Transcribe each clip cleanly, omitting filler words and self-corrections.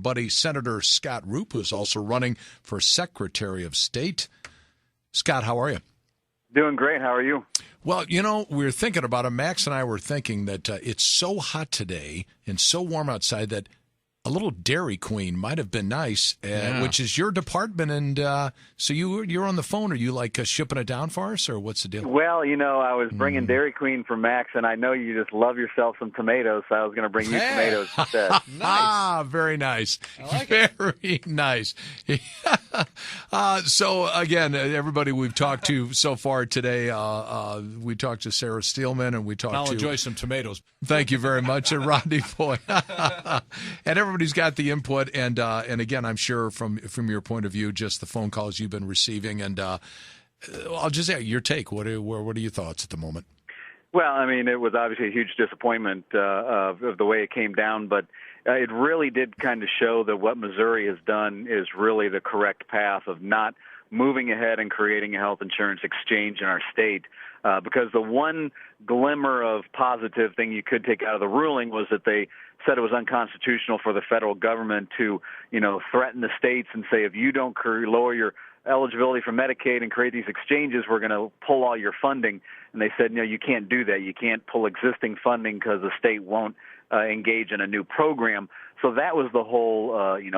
buddy, Senator Scott Rupp, who's also running for Secretary of State. Scott, how are you? Doing great. How are you? Well, we were thinking about it. Max and I were thinking that it's so hot today and so warm outside that a little Dairy Queen might have been nice, which is your department. And so you're on the phone. Are you like shipping it down for us, or what's the deal? Well, I was bringing Dairy Queen for Max, and I know you just love yourself some tomatoes, so I was going to bring you tomatoes instead. Nice. Very nice. I like Very nice. So, again, everybody we've talked to so far today, we talked to Sarah Steelman, and we talked I'll to... enjoy some tomatoes. Thank you very much, and Rodney Boyd. And everybody's got the input, and again, I'm sure from your point of view, just the phone calls you've been receiving, and I'll just say your take. What are your thoughts at the moment? Well, I mean, it was obviously a huge disappointment of the way it came down, but it really did kind of show that what Missouri has done is really the correct path of not moving ahead and creating a health insurance exchange in our state. Because the one glimmer of positive thing you could take out of the ruling was that they said it was unconstitutional for the federal government to, threaten the states and say, if you don't lower your eligibility for Medicaid and create these exchanges, we're going to pull all your funding. And they said, no, you can't do that. You can't pull existing funding because the state won't engage in a new program. So that was the whole,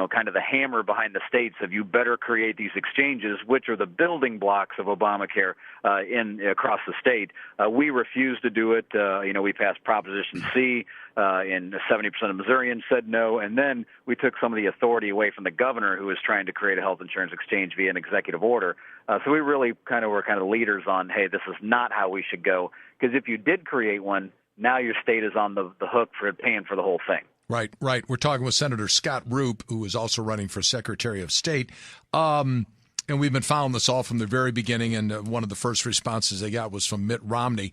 kind of the hammer behind the states of you better create these exchanges, which are the building blocks of Obamacare across the state. We refused to do it. We passed Proposition C, and 70% of Missourians said no. And then we took some of the authority away from the governor, who was trying to create a health insurance exchange via an executive order. So we really were leaders on, hey, this is not how we should go. Because if you did create one, now your state is on the hook for paying for the whole thing. Right. We're talking with Senator Scott Rupp, who is also running for Secretary of State. And we've been following this all from the very beginning, and one of the first responses they got was from Mitt Romney.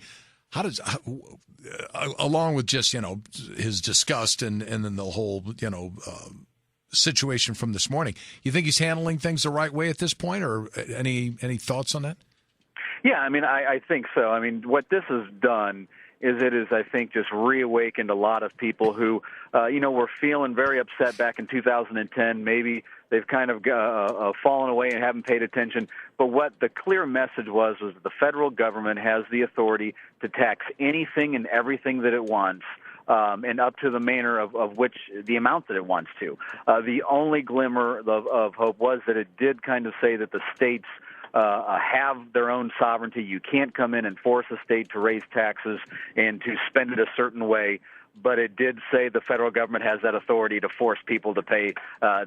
Along with just, his disgust and then the whole, situation from this morning, you think he's handling things the right way at this point, or any thoughts on that? Yeah, I mean, I think so. I mean, what this has done is it is, I think, just reawakened a lot of people who, were feeling very upset back in 2010. Maybe they've kind of fallen away and haven't paid attention. But what the clear message was that the federal government has the authority to tax anything and everything that it wants, and up to the manner of which the amount that it wants to. The only glimmer of hope was that it did kind of say that the states have their own sovereignty. You can't come in and force a state to raise taxes and to spend it a certain way. But it did say the federal government has that authority to force people to pay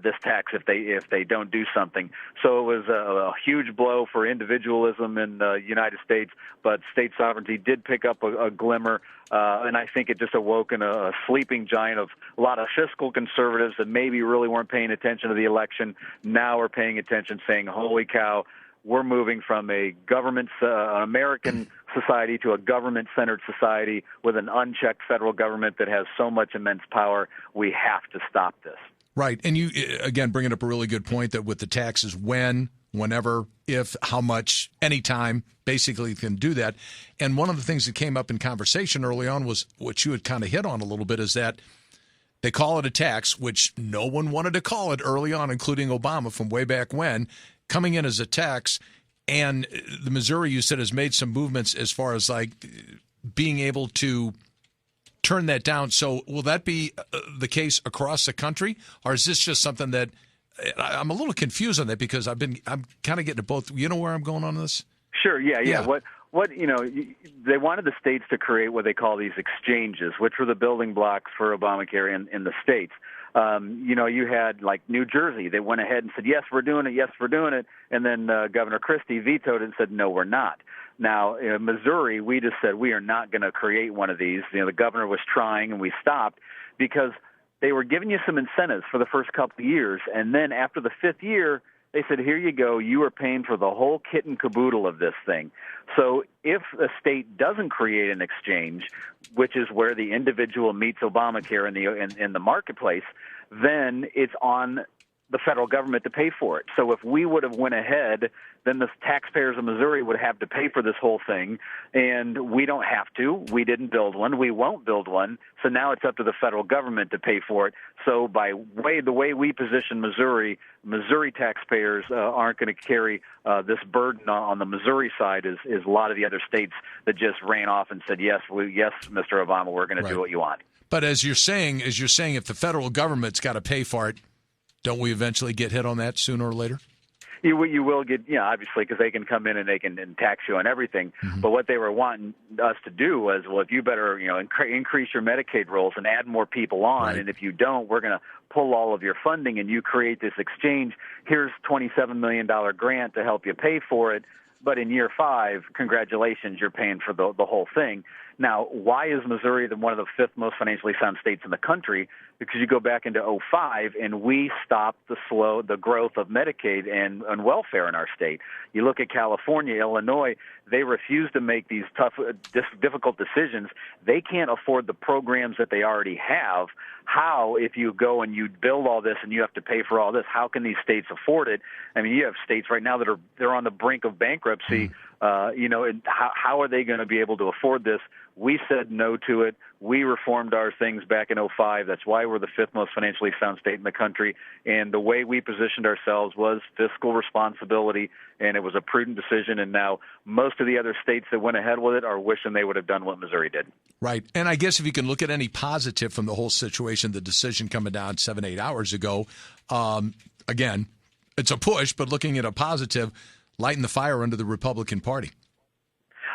this tax if they don't do something. So it was a huge blow for individualism in the United States, but state sovereignty did pick up a glimmer, and I think it just awoken a sleeping giant of a lot of fiscal conservatives that maybe really weren't paying attention to the election. Now are paying attention, saying, holy cow, we're moving from a government, an American society to a government-centered society with an unchecked federal government that has so much immense power. We have to stop this. Right. And you, again, bringing up a really good point that with the taxes, whenever, if, how much, anytime, basically can do that. And one of the things that came up in conversation early on was what you had kind of hit on a little bit, is that they call it a tax, which no one wanted to call it early on, including Obama from way back when, coming in as a tax. And the Missouri, you said, has made some movements as far as like being able to turn that down. So will that be the case across the country, or is this just something that I'm a little confused on that, because I'm kind of getting to both. You know where I'm going on this? Sure. Yeah. What they wanted the states to create what they call these exchanges, which were the building blocks for Obamacare in the states. You had like New Jersey. They went ahead and said, yes, we're doing it. Yes, we're doing it. And then Governor Christie vetoed it and said, no, we're not. Now, in Missouri, we just said we are not going to create one of these. The governor was trying, and we stopped because they were giving you some incentives for the first couple of years. And then after the fifth year, they said, here you go. You are paying for the whole kit and caboodle of this thing. So if a state doesn't create an exchange, which is where the individual meets Obamacare in the marketplace, then it's on the federal government to pay for it. So if we would have went ahead, then the taxpayers of Missouri would have to pay for this whole thing, and we don't have to. We didn't build one. We won't build one. So now it's up to the federal government to pay for it. So the way we position Missouri taxpayers aren't going to carry this burden on the Missouri side is a lot of the other states that just ran off and said, yes, Mr. Obama, we're going to do what you want. But as you're saying, if the federal government's got to pay for it, don't we eventually get hit on that sooner or later? You will get, obviously, because they can come in and they can tax you on everything. Mm-hmm. But what they were wanting us to do was, well, if you better, increase your Medicaid rolls and add more people on, right. And if you don't, we're going to pull all of your funding and you create this exchange. Here's $27 million grant to help you pay for it. But in year 5, congratulations, you're paying for the whole thing. Now, why is Missouri one of the 5th most financially sound states in the country? Because you go back into 2005, and we stopped the growth of Medicaid and welfare in our state. You look at California, Illinois, they refuse to make these tough, difficult decisions. They can't afford the programs that they already have. How, if you go and you build all this and you have to pay for all this, how can these states afford it? I mean, you have states right now they're on the brink of bankruptcy. And how are they going to be able to afford this? We said no to it. We reformed our things back in 2005. That's why we're the 5th most financially sound state in the country. And the way we positioned ourselves was fiscal responsibility, and it was a prudent decision. And now most of the other states that went ahead with it are wishing they would have done what Missouri did. Right. And I guess if you can look at any positive from the whole situation, the decision coming down 7-8 hours ago, again, it's a push, but looking at a positive, lighting the fire under the Republican Party.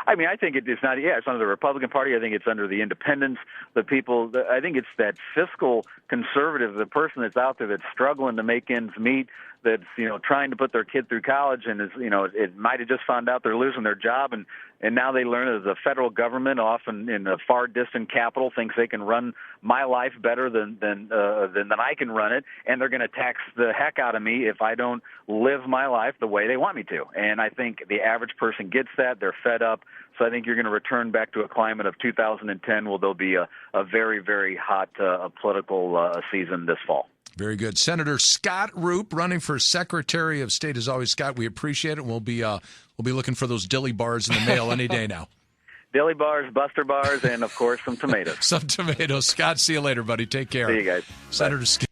I mean, I think it's not. Yeah, it's under the Republican Party. I think it's under the independents, the people. I think it's that fiscal conservative, the person that's out there that's struggling to make ends meet, that's trying to put their kid through college, and it might have just found out they're losing their job, and now they learn that the federal government, often in a far distant capital, thinks they can run my life better than I can run it, and they're going to tax the heck out of me if I don't live my life the way they want me to. And I think the average person gets that. They're fed up. So I think you're going to return back to a climate of 2010 where there'll be a very, very hot political season this fall. Very good. Senator Scott Rupp running for Secretary of State. As always, Scott, we appreciate it. We'll be looking for those dilly bars in the mail any day now. Dilly bars, Buster bars, and, of course, some tomatoes. Some tomatoes. Scott, see you later, buddy. Take care. See you guys. Senator Scott.